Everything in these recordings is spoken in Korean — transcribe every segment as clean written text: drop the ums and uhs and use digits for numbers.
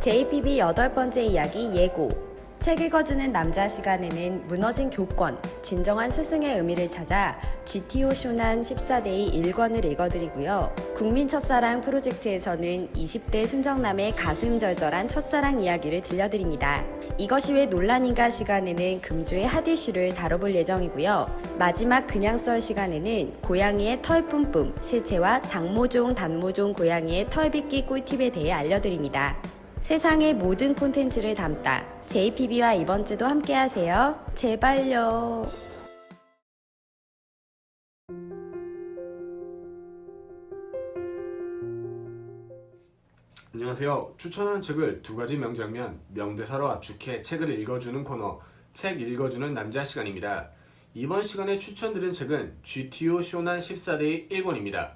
JPB 8번째 이야기 예고. 책 읽어주는 남자 시간에는 무너진 교권, 진정한 스승의 의미를 찾아 GTO 쇼난 14데이 1권을 읽어드리고요. 국민 첫사랑 프로젝트에서는 20대 순정남의 가슴절절한 첫사랑 이야기를 들려드립니다. 이것이 왜 논란인가 시간에는 금주의 핫이슈를 다뤄볼 예정이고요. 마지막 그냥 썰 시간에는 고양이의 털 뿜뿜, 실체와 장모종, 단모종 고양이의 털 빗기 꿀팁에 대해 알려드립니다. 세상의 모든 콘텐츠를 담다 JPB와 이번 주도 함께 하세요. 제발요. 안녕하세요. 추천하는 책을 두 가지 명장면, 명대사로 압축해 책을 읽어주는 코너, 책 읽어주는 남자 시간입니다. 이번 시간에 추천드린 책은 GTO 쇼난 14데이 1권입니다.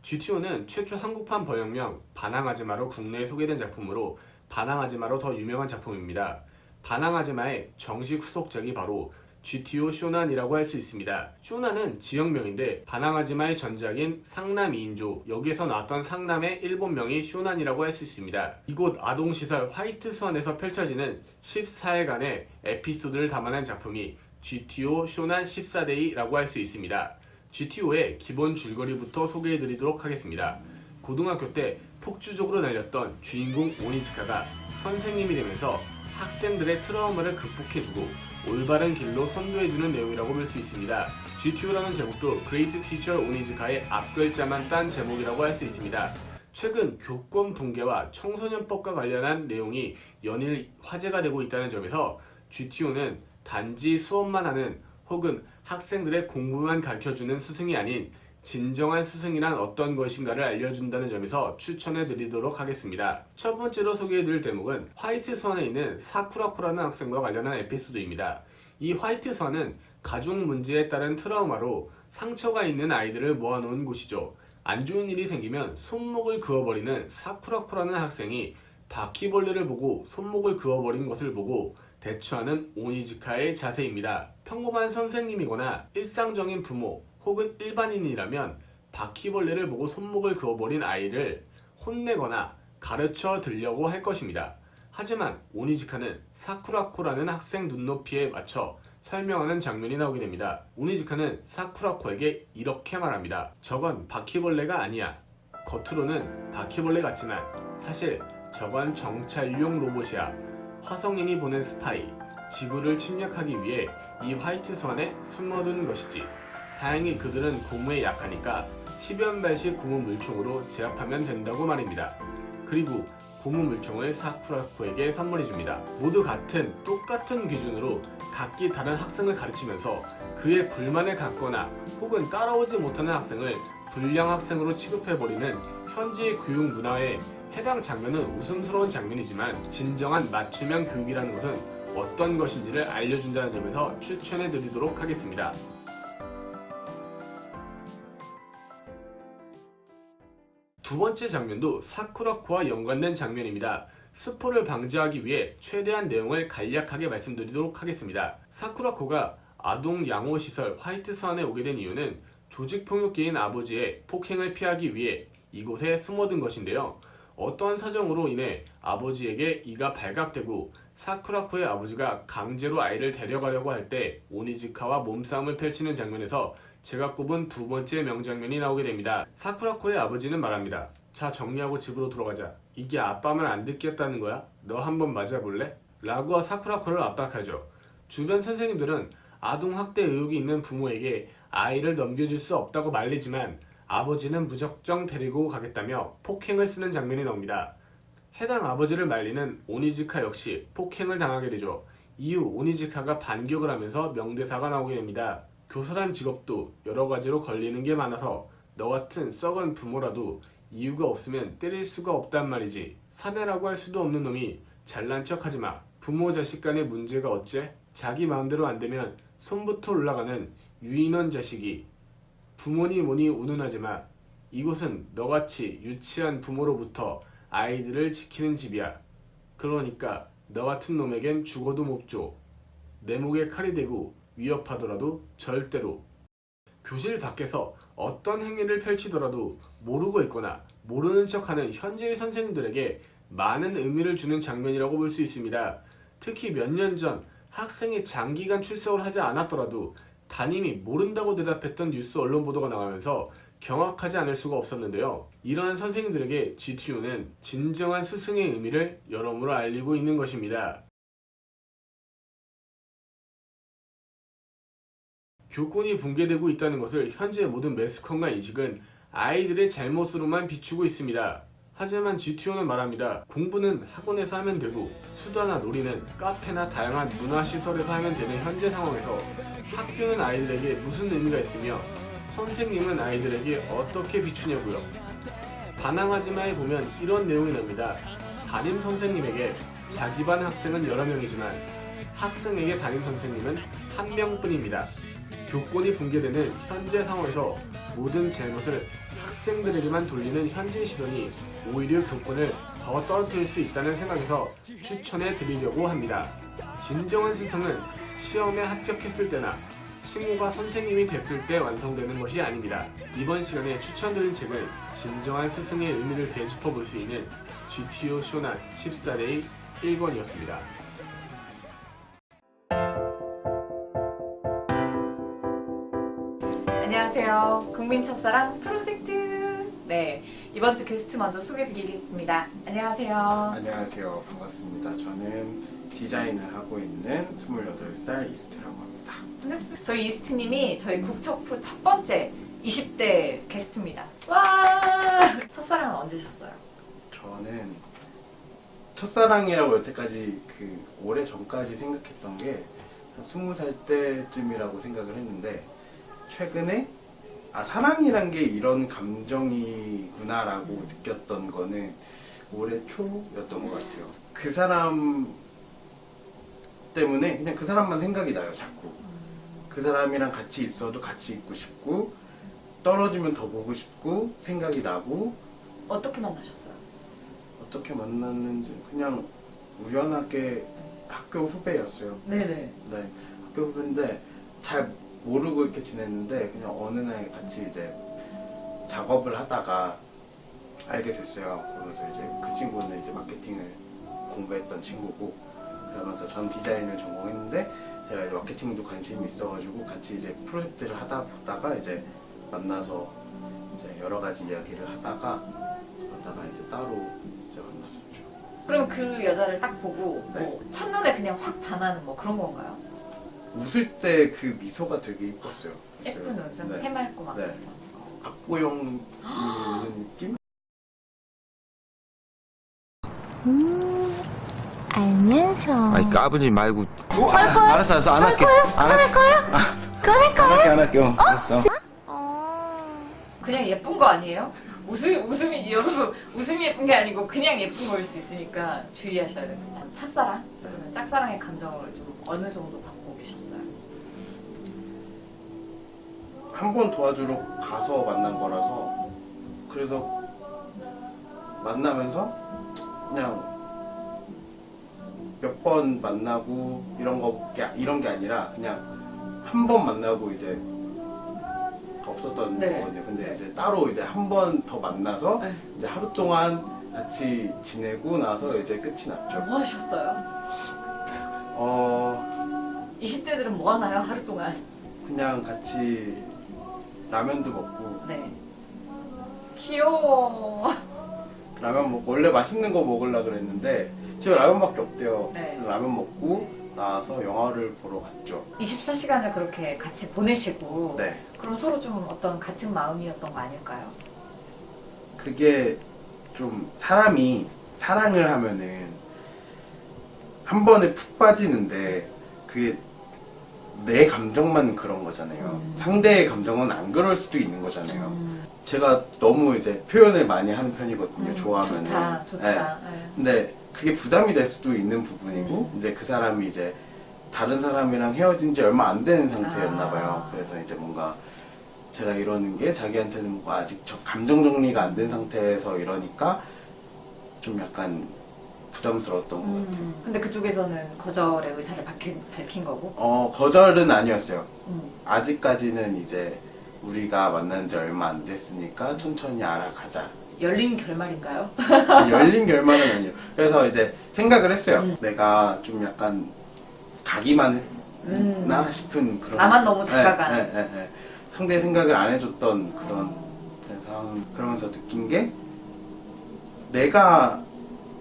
GTO는 최초 한국판 번역명 반항하지마로 국내에 소개된 작품으로 반항하지마로 더 유명한 작품입니다. 반항하지마의 정식 후속작이 바로 GTO 쇼난이라고 할 수 있습니다. 쇼난은 지역명인데 반항하지마의 전작인 상남 2인조, 여기에서 나왔던 상남의 일본명이 쇼난이라고 할 수 있습니다. 이곳 아동시설 화이트스완에서 펼쳐지는 14회간의 에피소드를 담아낸 작품이 GTO 쇼난 14데이라고 할 수 있습니다. GTO의 기본 줄거리부터 소개해드리도록 하겠습니다. 고등학교 때 폭주적으로 날렸던 주인공 오니즈카가 선생님이 되면서 학생들의 트라우마를 극복해주고 올바른 길로 선도해주는 내용이라고 볼 수 있습니다. GTO라는 제목도 Great Teacher 오니즈카의 앞글자만 딴 제목이라고 할 수 있습니다. 최근 교권 붕괴와 청소년법과 관련한 내용이 연일 화제가 되고 있다는 점에서 GTO는 단지 수업만 하는 혹은 학생들의 공부만 가르쳐주는 스승이 아닌 진정한 스승이란 어떤 것인가를 알려준다는 점에서 추천해드리도록 하겠습니다. 첫 번째로 소개해드릴 대목은 화이트스완에 있는 사쿠라코라는 학생과 관련한 에피소드입니다. 이 화이트스완은 가족 문제에 따른 트라우마로 상처가 있는 아이들을 모아놓은 곳이죠. 안 좋은 일이 생기면 손목을 그어버리는 사쿠라코라는 학생이 바퀴벌레를 보고 손목을 그어버린 것을 보고 대처하는 오니즈카의 자세입니다. 평범한 선생님이거나 일상적인 부모 혹은 일반인이라면 바퀴벌레를 보고 손목을 그어버린 아이를 혼내거나 가르쳐 드리려고 할 것입니다. 하지만 오니즈카는 사쿠라코라는 학생 눈높이에 맞춰 설명하는 장면이 나오게 됩니다. 오니즈카는 사쿠라코에게 이렇게 말합니다. 저건 바퀴벌레가 아니야. 겉으로는 바퀴벌레 같지만 사실 저건 정찰용 로봇이야. 화성인이 보낸 스파이, 지구를 침략하기 위해 이 화이트스완에 숨어둔 것이지. 다행히 그들은 고무에 약하니까 10연 발씩 고무 물총으로 제압하면 된다고 말입니다. 그리고 고무 물총을 사쿠라코에게 선물해줍니다. 모두 똑같은 기준으로 각기 다른 학생을 가르치면서 그의 불만을 갖거나 혹은 따라오지 못하는 학생을 불량 학생으로 취급해버리는 현지의 교육 문화에 해당 장면은 웃음스러운 장면이지만 진정한 맞춤형 교육이라는 것은 어떤 것인지를 알려준다는 점에서 추천해드리도록 하겠습니다. 두 번째 장면도 사쿠라코와 연관된 장면입니다. 스포를 방지하기 위해 최대한 내용을 간략하게 말씀드리도록 하겠습니다. 사쿠라코가 아동 양호시설 화이트스완에 오게 된 이유는 조직폭력계인 아버지의 폭행을 피하기 위해 이곳에 숨어든 것인데요. 어떠한 사정으로 인해 아버지에게 이가 발각되고 사쿠라코의 아버지가 강제로 아이를 데려가려고 할 때 오니즈카와 몸싸움을 펼치는 장면에서 제가 꼽은 두 번째 명장면이 나오게 됩니다. 사쿠라코의 아버지는 말합니다. 자, 정리하고 집으로 돌아가자. 이게 아빠 말 안 듣겠다는 거야? 너 한번 맞아볼래? 라고 사쿠라코를 압박하죠. 주변 선생님들은 아동학대 의혹이 있는 부모에게 아이를 넘겨줄 수 없다고 말리지만 아버지는 무작정 데리고 가겠다며 폭행을 쓰는 장면이 나옵니다. 해당 아버지를 말리는 오니즈카 역시 폭행을 당하게 되죠. 이후 오니즈카가 반격을 하면서 명대사가 나오게 됩니다. 교사란 직업도 여러 가지로 걸리는 게 많아서 너 같은 썩은 부모라도 이유가 없으면 때릴 수가 없단 말이지. 사내라고 할 수도 없는 놈이 잘난 척 하지마. 부모 자식 간의 문제가 어째? 자기 마음대로 안 되면 손부터 올라가는 유인원 자식이 부모니 뭐니 운운하지마. 이곳은 너같이 유치한 부모로부터 아이들을 지키는 집이야. 그러니까 너 같은 놈에겐 죽어도 못 줘. 내 목에 칼이 대고 위협하더라도 절대로. 교실 밖에서 어떤 행위를 펼치더라도 모르고 있거나 모르는 척하는 현재의 선생님들에게 많은 의미를 주는 장면이라고 볼 수 있습니다. 특히 몇 년 전 학생이 장기간 출석을 하지 않았더라도 담임이 모른다고 대답했던 뉴스 언론 보도가 나가면서 경악하지 않을 수가 없었는데요. 이러한 선생님들에게 GTO는 진정한 스승의 의미를 여러모로 알리고 있는 것입니다. 교권이 붕괴되고 있다는 것을 현재 모든 매스컴과 인식은 아이들의 잘못으로만 비추고 있습니다. 하지만 GTO는 말합니다. 공부는 학원에서 하면 되고 수다나 놀이는 카페나 다양한 문화시설에서 하면 되는 현재 상황에서 학교는 아이들에게 무슨 의미가 있으며 선생님은 아이들에게 어떻게 비추냐고요. 반항하지 마에 보면 이런 내용이 나옵니다. 담임 선생님에게 자기 반 학생은 여러 명이지만 학생에게 담임 선생님은 한 명뿐입니다. 교권이 붕괴되는 현재 상황에서 모든 잘못을 학생들에게만 돌리는 현재 시선이 오히려 교권을 더 떨어뜨릴 수 있다는 생각에서 추천해 드리려고 합니다. 진정한 스승은 시험에 합격했을 때나 친구가 선생님이 됐을 때 완성되는 것이 아닙니다. 이번 시간에 추천드린 책은 진정한 스승의 의미를 되짚어 볼 수 있는 GTO 쇼난 14데이 1권이었습니다. 안녕하세요. 국민 첫사랑 프로젝트. 네, 이번 주 게스트 먼저 소개드리겠습니다. 안녕하세요. 안녕하세요. 반갑습니다. 저는 디자인을 하고 있는 28살 이스트라고 합니다. 반갑습니다. 저희 이스트님이 저희 국첩프 첫 번째 20대 게스트입니다. 와! 첫사랑은 언제셨어요? 저는 첫사랑이라고 여태까지 오래 전까지 생각했던 게 한 20살 때쯤이라고 생각을 했는데 최근에 사랑이란 게 이런 감정이구나라고 느꼈던 거는 올해 초였던 것 같아요. 그 사람 때문에 그냥 그 사람만 생각이 나요, 자꾸. 그 사람이랑 같이 있어도 같이 있고 싶고 떨어지면 더 보고 싶고 생각이 나고. 어떻게 만나셨어요? 어떻게 만났는지 그냥 우연하게 학교 후배였어요. 네네. 네, 학교 후배인데 잘 모르고 이렇게 지냈는데 그냥 어느 날 같이 이제 작업을 하다가 알게 됐어요. 그러면서 이제 그 친구는 이제 마케팅을 공부했던 친구고, 그러면서 전 디자인을 전공했는데 제가 이제 마케팅도 관심이 있어가지고 같이 이제 프로젝트를 하다 보다가 이제 만나서 이제 여러 가지 이야기를 하다가 이제 따로 이제 만났었죠. 그럼 그 여자를 딱 보고 네. 뭐 첫눈에 그냥 확 반하는 뭐 그런 건가요? 웃을 때 그 미소가 되게 이뻤어요. 예쁜 웃음? 네. 해맑고 막 네. 그런 거. 박보영 있는 느낌? 알면서 아니 까부지 말고. 할 거야? 알았어 안 할게. 할 거야? 그럴 거야? 안 할게요. 알았어. 그냥 예쁜 거 아니에요? 웃음이 여러분 웃음이 예쁜 게 아니고 그냥 예쁜 거일 수 있으니까 주의하셔야 됩니다. 첫사랑 또는 짝사랑의 감정을 좀 어느 정도 갖고 계셨어요? 한 번 도와주러 가서 만난 거라서, 그래서 만나면서 그냥 몇 번 만나고 이런 게 아니라 그냥 한 번 만나고 이제 없었던 네. 거거든요. 근데 이제 따로 이제 한 번 더 만나서 네. 이제 하루 동안 같이 지내고 나서 이제 끝이 났죠. 뭐 하셨어요? 20대들은 뭐 하나요? 하루 동안? 그냥 같이 라면도 먹고, 네. 귀여워. 라면 먹고 원래 맛있는 거 먹으려고 그랬는데 집에 라면밖에 없대요. 네. 라면 먹고 나와서 영화를 보러 갔죠. 24시간을 그렇게 같이 보내시고 네. 그럼 서로 좀 어떤 같은 마음이었던 거 아닐까요? 그게 좀 사람이 사랑을 하면은 한 번에 푹 빠지는데 그게 내 감정만 그런 거잖아요. 상대의 감정은 안 그럴 수도 있는 거잖아요. 제가 너무 이제 표현을 많이 하는 편이거든요. 좋아하면은. 좋다. 네. 네. 근데 그게 부담이 될 수도 있는 부분이고, 이제 그 사람이 이제 다른 사람이랑 헤어진 지 얼마 안 되는 상태였나 봐요. 그래서 이제 뭔가 제가 이러는 게 자기한테는 뭔가 아직 감정 정리가 안 된 상태에서 이러니까 좀 약간 부담스러웠던 것 같아요. 근데 그쪽에서는 거절의 의사를 밝힌 거고? 거절은 아니었어요. 음. 아직까지는 이제 우리가 만난 지 얼마 안 됐으니까 천천히 알아가자 열린 결말인가요? 열린 결말은 아니에요. 그래서 이제 생각을 했어요. 내가 좀 약간 가기만 했나 싶은 그런. 나만 너무 다가간. 네. 상대의 생각을 안 해줬던 그런 상황. 그러면서 느낀 게 내가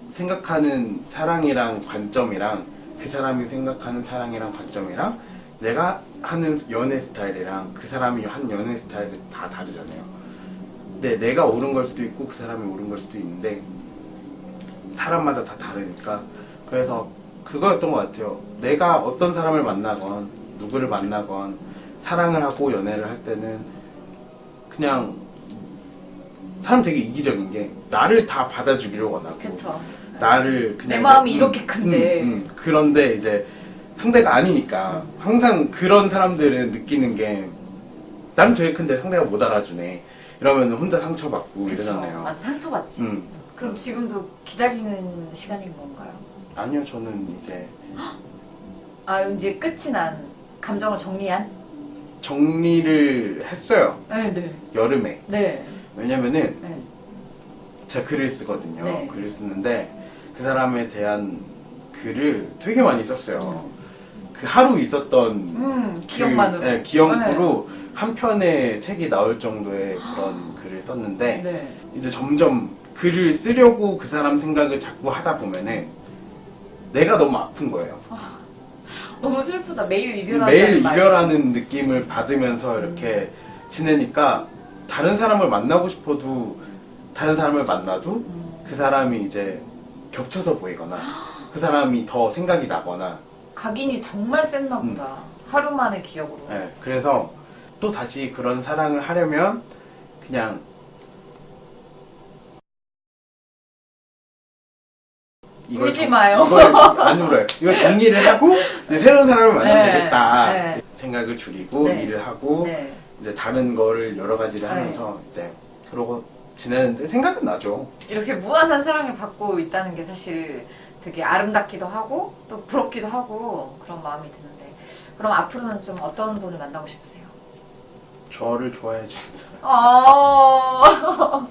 생각하는 사랑이랑 관점이랑 그 사람이 생각하는 사랑이랑 관점이랑 내가 하는 연애 스타일이랑 그 사람이 한 연애 스타일이 다 다르잖아요. 근데 내가 옳은 걸 수도 있고 그 사람이 옳은 걸 수도 있는데 사람마다 다 다르니까 그래서 그거였던 것 같아요. 내가 어떤 사람을 만나건 누구를 만나건 사랑을 하고 연애를 할 때는 그냥 사람 되게 이기적인 게 나를 다 받아주기를 원하고 그쵸. 나를 그냥 내 마음이 이렇게 큰데. 그런데 이제 상대가 아니니까 항상 그런 사람들은 느끼는 게 나는 되게 큰데 상대가 못 알아주네 이러면 혼자 상처받고 그쵸. 이러잖아요. 맞아, 상처받지. 그럼 지금도 기다리는 시간인 건가요? 아니요, 저는 이제 아, 이제 끝이 난 감정을 정리한? 정리를 했어요. 네. 여름에. 네. 왜냐면은 네. 제가 글을 쓰거든요. 네. 글을 쓰는데 그 사람에 대한 글을 되게 많이 썼어요. 그 하루 있었던 기억만으로. 네, 기억으로 한 편의 책이 나올 정도의 그런 글을 썼는데 네. 이제 점점 글을 쓰려고 그 사람 생각을 자꾸 하다 보면은 내가 너무 아픈 거예요. 너무 슬프다. 매일 이별하는 매일 이별하는 느낌을 받으면서 이렇게 지내니까 다른 사람을 만나고 싶어도 다른 사람을 만나도 그 사람이 이제 겹쳐서 보이거나 그 사람이 더 생각이 나거나 각인이 정말 셌나 보다. 하루 만의 기억으로. 네, 그래서 또 다시 그런 사랑을 하려면 그냥 울지 마요. 이걸 안 울어요. 이거 정리를 하고 이제 새로운 사람을 만나면 네, 되겠다. 네. 생각을 줄이고 네. 일을 하고 네. 이제 다른 거를 여러 가지를 하면서 이제 그러고 지내는데 생각은 나죠. 이렇게 무한한 사랑을 받고 있다는 게 사실 되게 아름답기도 하고 또 부럽기도 하고 그런 마음이 드는데 그럼 앞으로는 좀 어떤 분을 만나고 싶으세요? 저를 좋아해 주는 사람.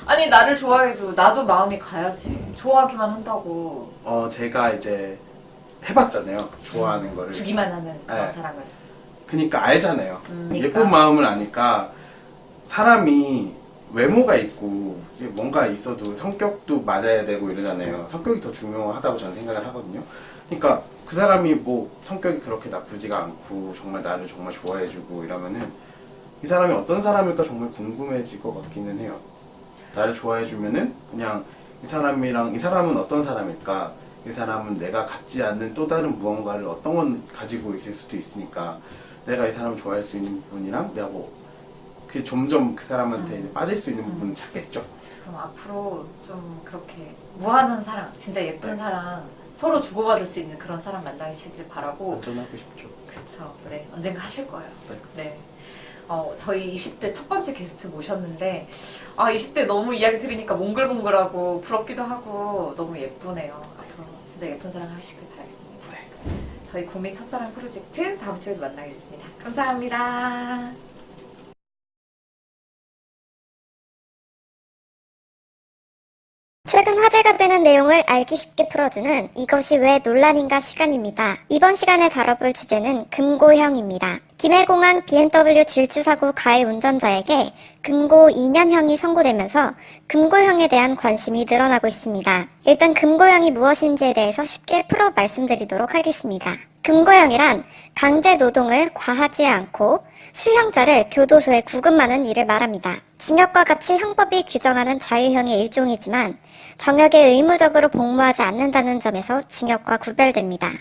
아니 나를 좋아해도 나도 마음이 가야지. 좋아하기만 한다고 제가 이제 해봤잖아요. 좋아하는 거를. 주기만 하는 그런 네. 사랑을. 그니까 알잖아요. 그러니까. 예쁜 마음을 아니까 사람이 외모가 있고 뭔가 있어도 성격도 맞아야 되고 이러잖아요. 성격이 더 중요하다고 저는 생각을 하거든요. 그러니까 그 사람이 뭐 성격이 그렇게 나쁘지가 않고 정말 나를 정말 좋아해주고 이러면은 이 사람이 어떤 사람일까 정말 궁금해질 것 같기는 해요. 나를 좋아해주면은 그냥 이 사람은 어떤 사람일까? 이 사람은 내가 갖지 않는 또 다른 무언가를 어떤 건 가지고 있을 수도 있으니까 내가 이 사람을 좋아할 수 있는 부분이랑 내가 뭐 그게 점점 그 사람한테 이제 빠질 수 있는 부분은 찾겠죠. 그럼 앞으로 좀 그렇게 무한한 사랑, 진짜 예쁜 네. 사랑 서로 주고받을 수 있는 그런 사람 만나시길 바라고. 완전 하고 싶죠. 그쵸. 네. 언젠가 하실 거예요. 네. 네. 저희 20대 첫 번째 게스트 모셨는데 20대 너무 이야기 들으니까 몽글몽글하고 부럽기도 하고 너무 예쁘네요. 앞으로 진짜 예쁜 사랑 하시길 바라겠습니다. 네. 저희 국민 첫사랑 프로젝트 다음 주에 만나겠습니다. 감사합니다. 최근 화제가 되는 내용을 알기 쉽게 풀어주는 이것이 왜 논란인가 시간입니다. 이번 시간에 다뤄볼 주제는 금고형입니다. 김해공항 BMW 질주사고 가해 운전자에게 금고 2년형이 선고되면서 금고형에 대한 관심이 늘어나고 있습니다. 일단 금고형이 무엇인지에 대해서 쉽게 풀어 말씀드리도록 하겠습니다. 금고형이란 강제 노동을 과하지 않고 수형자를 교도소에 구금하는 일을 말합니다. 징역과 같이 형법이 규정하는 자유형의 일종이지만 정역에 의무적으로 복무하지 않는다는 점에서 징역과 구별됩니다.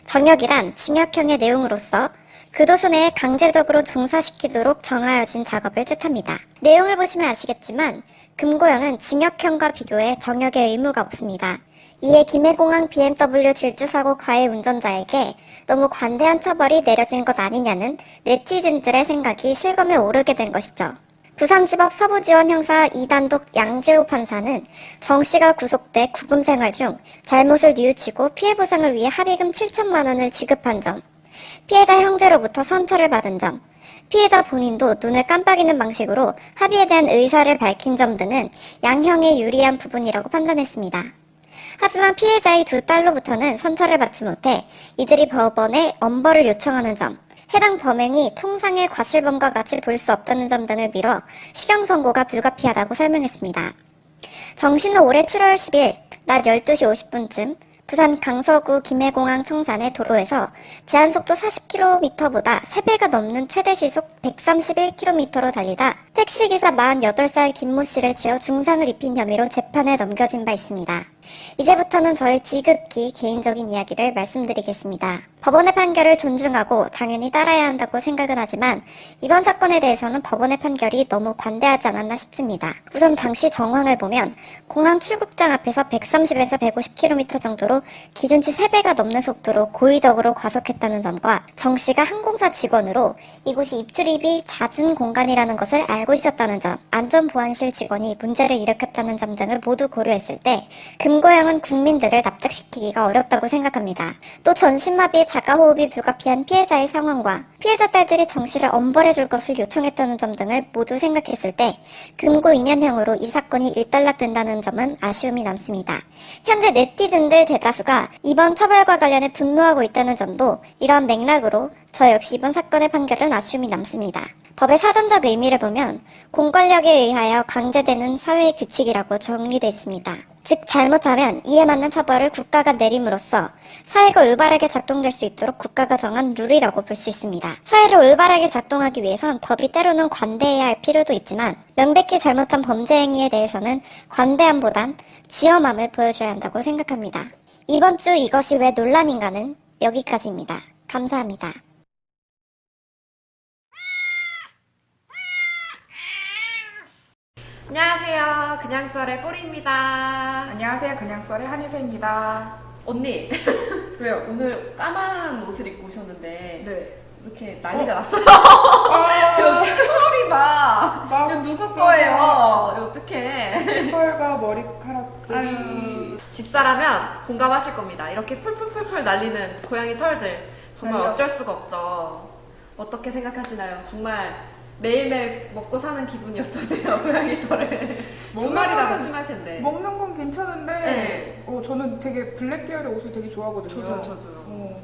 정역이란 징역형의 내용으로서 교도소 내에 강제적으로 종사시키도록 정하여진 작업을 뜻합니다. 내용을 보시면 아시겠지만 금고형은 징역형과 비교해 정역에 의무가 없습니다. 이에 김해공항 BMW 질주사고 가해 운전자에게 너무 관대한 처벌이 내려진 것 아니냐는 네티즌들의 생각이 실검에 오르게 된 것이죠. 부산지법 서부지원 형사 2단독 양재호 판사는 정 씨가 구속돼 구금 생활 중 잘못을 뉘우치고 피해 보상을 위해 합의금 7천만 원을 지급한 점, 피해자 형제로부터 선처를 받은 점, 피해자 본인도 눈을 깜빡이는 방식으로 합의에 대한 의사를 밝힌 점 등은 양형에 유리한 부분이라고 판단했습니다. 하지만 피해자의 두 딸로부터는 선처를 받지 못해 이들이 법원에 엄벌을 요청하는 점, 해당 범행이 통상의 과실범과 같이 볼 수 없다는 점 등을 미뤄 실형 선고가 불가피하다고 설명했습니다. 정 씨는 올해 7월 10일 낮 12시 50분쯤 부산 강서구 김해공항 청산의 도로에서 제한속도 40km보다 3배가 넘는 최대 시속 131km로 달리다 택시기사 48살 김모 씨를 치어 중상을 입힌 혐의로 재판에 넘겨진 바 있습니다. 이제부터는 저의 지극히 개인적인 이야기를 말씀드리겠습니다. 법원의 판결을 존중하고 당연히 따라야 한다고 생각은 하지만 이번 사건에 대해서는 법원의 판결이 너무 관대하지 않았나 싶습니다. 우선 당시 정황을 보면 공항 출국장 앞에서 130에서 150km 정도로 기준치 3배가 넘는 속도로 고의적으로 과속했다는 점과 정 씨가 항공사 직원으로 이곳이 입출입이 잦은 공간이라는 것을 알고 있었다는 점, 안전보안실 직원이 문제를 일으켰다는 점 등을 모두 고려했을 때 금고형은 국민들을 납득시키기가 어렵다고 생각합니다. 또 전신마비, 자가호흡이 불가피한 피해자의 상황과 피해자 딸들이 정 씨를 엄벌해줄 것을 요청했다는 점 등을 모두 생각했을 때 금고 2년형으로 이 사건이 일단락된다는 점은 아쉬움이 남습니다. 현재 네티즌들 대다수가 이번 처벌과 관련해 분노하고 있다는 점도 이러한 맥락으로 저 역시 이번 사건의 판결은 아쉬움이 남습니다. 법의 사전적 의미를 보면 공권력에 의하여 강제되는 사회의 규칙이라고 정리되어 있습니다. 즉 잘못하면 이에 맞는 처벌을 국가가 내림으로써 사회가 올바르게 작동될 수 있도록 국가가 정한 룰이라고 볼 수 있습니다. 사회를 올바르게 작동하기 위해선 법이 때로는 관대해야 할 필요도 있지만 명백히 잘못한 범죄 행위에 대해서는 관대함보단 지엄함을 보여줘야 한다고 생각합니다. 이번 주 이것이 왜 논란인가는 여기까지입니다. 감사합니다. 안녕하세요. 그냥 썰의 꼬리입니다. 안녕하세요. 그냥 썰의 한유세입니다. 언니, 왜요? 오늘 까만 옷을 입고 오셨는데 네. 이렇게 난리가 났어요. 아, 여기 털이 막 막 이거 누구 거예요? 이거 어떡해. 털과 머리카락들이 아유, 집사라면 공감하실 겁니다. 이렇게 풀풀풀풀 날리는 고양이 털들 정말 날려. 어쩔 수가 없죠. 어떻게 생각하시나요? 정말 매일매일 먹고 사는 기분이 어떠세요? 고양이 털에 두 먹는 마리라도 거는- 심할 텐데. 먹는 건 괜찮은데 네. 저는 되게 블랙 계열의 옷을 되게 좋아하거든요. 저도요.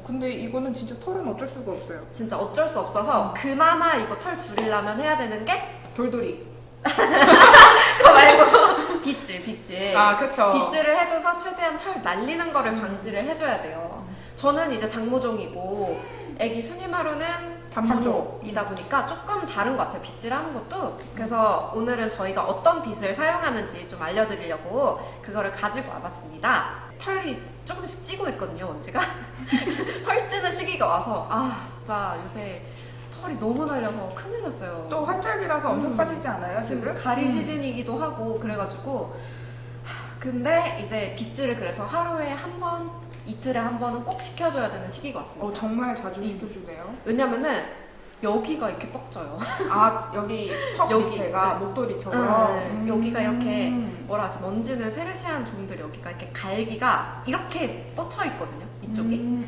근데 이거는 진짜 털은 어쩔 수가 없어요. 진짜 어쩔 수 없어서 그나마 이거 털 줄이려면 해야 되는 게 돌돌이. 그거 말고 빗질. 그쵸. 빗질을 해줘서 최대한 털 날리는 거를 방지를 해줘야 돼요. 저는 이제 장모종이고 애기 순이마루는 단모종. 단모이다 보니까 조금 다른 것 같아요. 빗질하는 것도. 그래서 오늘은 저희가 어떤 빗을 사용하는지 좀 알려드리려고 그거를 가지고 와봤습니다. 털이 조금씩 찌고 있거든요, 먼지가. 털 찌는 시기가 와서 진짜 요새 털이 너무 날려서 큰일 났어요. 또 환절기라서 엄청 빠지지 않아요, 지금? 가리 시즌이기도 하고 그래가지고 근데 이제 빗질을 그래서 하루에 한 번, 이틀에 한 번은 꼭 시켜줘야 되는 시기가 왔습니다. 정말 자주 시켜주네요. 왜냐면은 여기가 이렇게 뻑져요. 여기 턱 여기, 밑에가 네. 목도리처럼. 여기가 이렇게 뭐라 하지, 먼지는 페르시안 종들 여기가 이렇게 갈기가 이렇게 뻗쳐 있거든요, 이쪽이.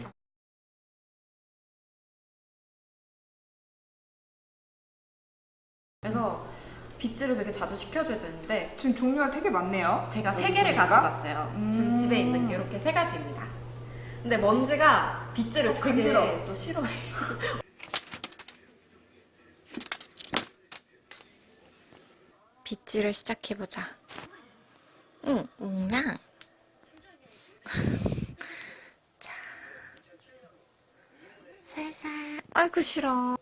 그래서 빗질을 되게 자주 시켜줘야 되는데 지금 종류가 되게 많네요. 제가 여기 3개를 보니까. 가지고 왔어요. 지금 음. 집에 있는 게 이렇게 3가지입니다. 근데 먼지가 빗질을 되게 간지러워. 또 싫어해요. 빗질을 시작해보자. 응, 웅랑. 자, 살살. 아이고 싫어.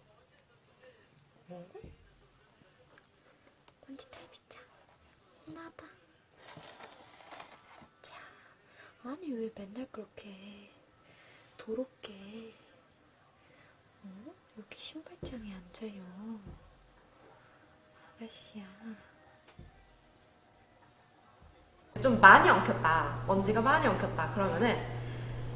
먼지 탈빗자. 나봐. 자, 아니 왜 맨날 그렇게 더럽게? 여기 신발장에 앉아요. 아가씨야. 좀 많이 엉켰다, 먼지가 많이 엉켰다 그러면은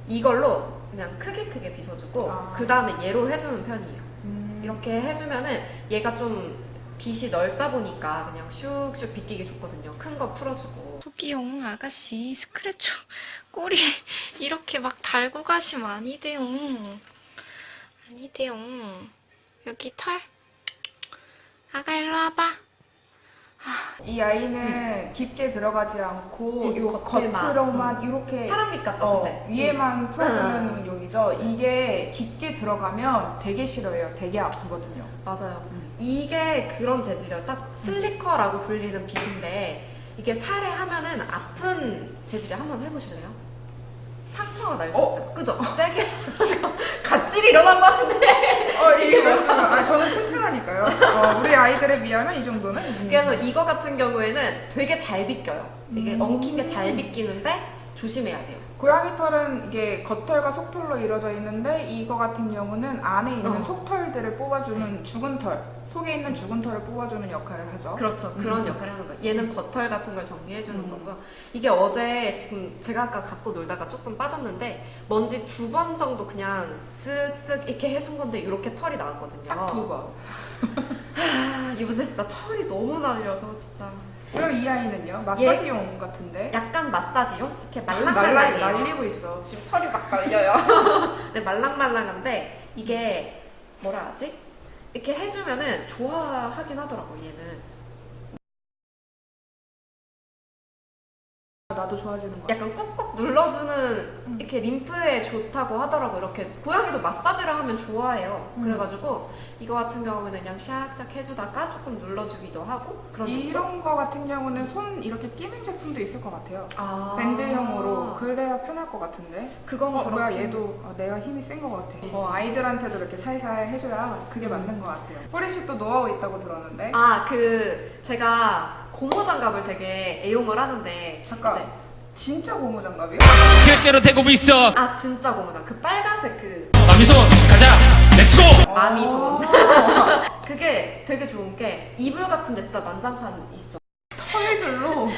이걸로 그냥 크게 빗어주고 그 다음에 얘로 해주는 편이에요. 이렇게 해주면은 얘가 좀 빗이 넓다 보니까 그냥 슉슉 빗기기 좋거든요. 큰 거 풀어주고. 토끼용 아가씨 스크래쳐 꼬리 이렇게 막 달고 가시면 아니대요. 아니대요. 여기 털 아가 일로 와봐. 이 아이는 깊게 들어가지 않고 요 겉에만. 겉으로만 이렇게 사람빛 같죠, 근데? 위에만 풀어주는 용이죠. 이게 깊게 들어가면 되게 싫어해요. 되게 아프거든요. 맞아요. 이게 그런 재질이에요. 딱 슬리커라고 불리는 빗인데 이게 살에 하면은 아픈 재질이에요. 한번 해보실래요? 상처가 날 수 있어요. 그죠? 세게 갑질이 일어난 것 같은데. 이게 말씀은 저는 튼튼하니까요. 우리 아이들에 비하면 이 정도는. 그래서 이거 같은 경우에는 되게 잘 빗겨요. 이게 엉킨 게 잘 빗기는데 조심해야 돼요. 고양이 털은 이게 겉털과 속털로 이루어져 있는데 이거 같은 경우는 안에 있는 속털들을 뽑아주는 죽은 털, 속에 있는 죽은 털을 뽑아주는 역할을 하죠. 그렇죠. 그런 역할을 하는 거예요. 얘는 겉털 같은 걸 정리해주는 거고요. 이게 어제 지금 제가 아까 갖고 놀다가 조금 빠졌는데 먼지 2번 정도 그냥 쓱쓱 이렇게 해준 건데 이렇게 털이 나왔거든요. 딱 2번. 요새 진짜 털이 너무 날려서 진짜. 그럼 이 아이는요? 마사지용 같은데? 약간 마사지용? 이렇게 날리고 말랑말랑해요. 있어. 지금 털이 막 날려요. 근데 말랑말랑한데 이게 뭐라 하지? 이렇게 해주면은 좋아하긴 하더라고 얘는. 나도 좋아지는 거 같아. 약간 꾹꾹 눌러주는 이렇게 림프에 좋다고 하더라고. 이렇게 고양이도 마사지를 하면 좋아해요. 그래가지고 이거 같은 경우는 그냥 샥샥 해주다가 조금 눌러주기도 하고 그런. 이런 거 같은 경우는 손 이렇게 끼는 제품도 있을 것 같아요. 아. 밴드형으로 그래야 편할 것 같은데. 그건 뭐야 그렇긴. 얘도 내가 힘이 센 것 같아. 아이들한테도 이렇게 살살 해줘야 그게 맞는 것 같아요. 호리씨 또 노하우 있다고 들었는데. 제가 고무 장갑을 되게 애용을 하는데 잠깐. 이제 진짜 고무장갑이요? 계획대로 되고 있어. 진짜 고무장 그 빨간색 그 마미손 가자. 렛츠고. 마미손. 그게 되게 좋은 게 이불 같은데 진짜 난장판 있어. 털들로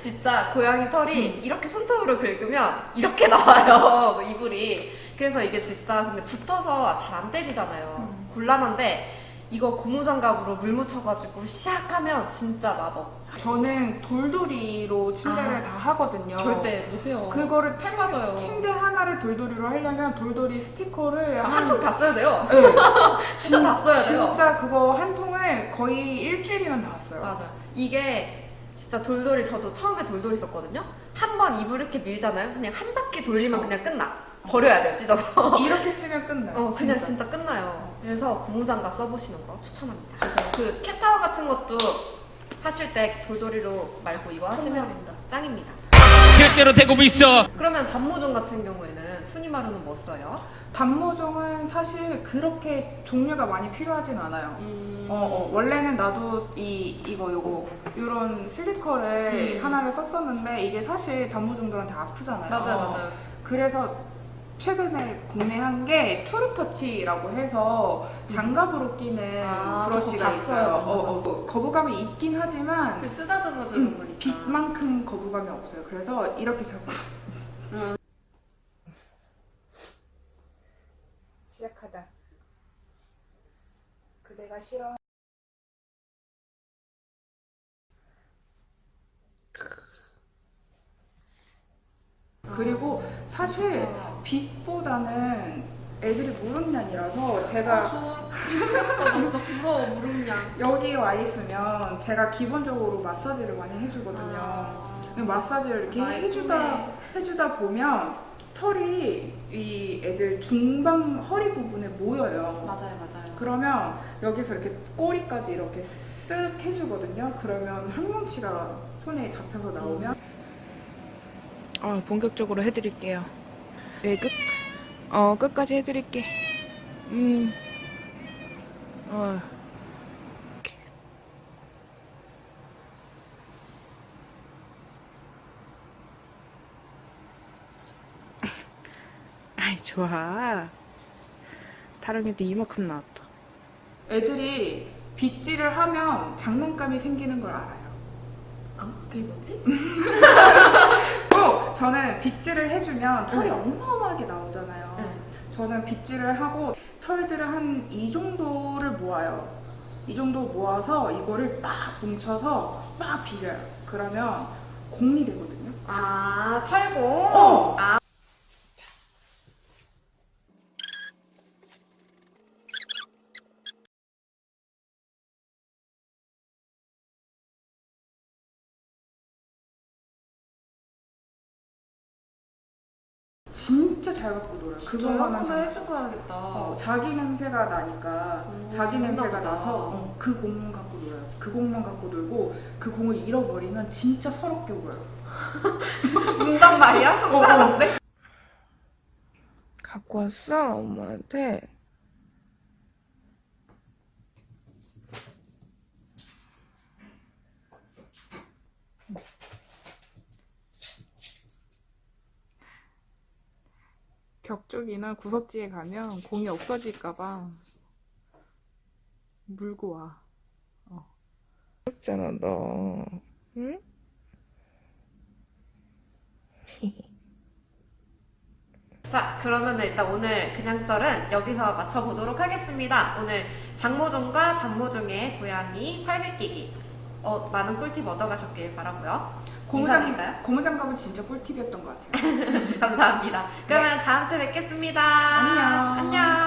진짜 고양이 털이 이렇게 손톱으로 긁으면 이렇게 나와요 이불이. 그래서 이게 진짜 근데 붙어서 잘 안 떼지잖아요. 곤란한데 이거 고무장갑으로 물 묻혀가지고 샥 하면 진짜 마법. 저는 돌돌이로 침대를 다 하거든요. 절대 못해요. 그거를 밟아져요. 침대 하나를 돌돌이로 하려면 돌돌이 스티커를 한 통 다 써야 돼요. 네. 진짜 다 써야 돼요. 진짜 그거 한 통을 거의 일주일이면 다 써요. 맞아. 이게 진짜 돌돌이 저도 처음에 돌돌이 썼거든요. 한 번 이불 이렇게 밀잖아요. 그냥 한 바퀴 돌리면 그냥 끝나. 버려야 돼요, 찢어서. 이렇게 쓰면 끝나요. 그냥 진짜 끝나요. 그래서 고무장갑 써보시는 거 추천합니다. 그래서 그 캣타워 같은 것도 하실 때 돌돌이로 말고 이거 하시면 짱입니다. 계획대로 되고 있어. 그러면 단모종 같은 경우에는 순이마루는 뭐 써요? 단모종은 사실 그렇게 종류가 많이 필요하진 않아요. 원래는 나도 요거 요런 슬리커를 하나를 썼었는데 이게 사실 단모종들한테 아프잖아요. 맞아요. 그래서 최근에 구매한 게 투르터치라고 해서 장갑으로 끼는 브러쉬가 저거 있어요. 봤어요. 거부감이 있긴 하지만 그 쓰다듬어 주는 거니까. 빛만큼 거부감이 없어요. 그래서 이렇게 자꾸 시작하자. 그대가 싫어. 그리고 사실 빛보다는 애들이 무릎냥이라서 제가 무서워 무릎냥. 여기 와 있으면 제가 기본적으로 마사지를 많이 해주거든요. 근데 마사지를 이렇게 해주다 보면 털이 이 애들 중방 허리 부분에 모여요. 맞아요. 그러면 여기서 이렇게 꼬리까지 이렇게 쓱 해주거든요. 그러면 항문치가 손에 잡혀서 나오면 본격적으로 해드릴게요. 네, 끝까지 해드릴게. 아이, 좋아. 다랑이도 이만큼 나왔다. 애들이 빗질을 하면 장난감이 생기는 걸 알아요. 그게 뭐지? 또 저는 빗질을 해주면 털이 어마어마하게 나오잖아요. 저는 빗질을 하고 털들을 한 이 정도를 모아요. 이 정도 모아서 이거를 막 뭉쳐서 막 비벼요. 그러면 공이 되거든요. 털고. 진짜 잘 갖고 놀아요. 그거만은 한번 정말. 해줘야겠다. 자기 냄새가 나니까 자기 재밌나 냄새가 보다. 나서 그 공만 갖고 놀아요. 그 공만 갖고 놀고 그 공을 잃어버리면 진짜 서럽게 울어요. 운단 말이야? 속상한데? 갖고 왔어 엄마한테. 벽 쪽이나 구석지에 가면 공이 없어질까봐 물고 와. 없잖아 너. 응? 자, 그러면 일단 오늘 그냥 썰은 여기서 마쳐보도록 하겠습니다. 오늘 장모종과 단모종의 고양이 800끼기 많은 꿀팁 얻어가셨길 바라고요. 인사드릴까요? 고무장갑은 진짜 꿀팁이었던 것 같아요. 감사합니다. 그러면 다음 주에 뵙겠습니다. 안녕. 안녕.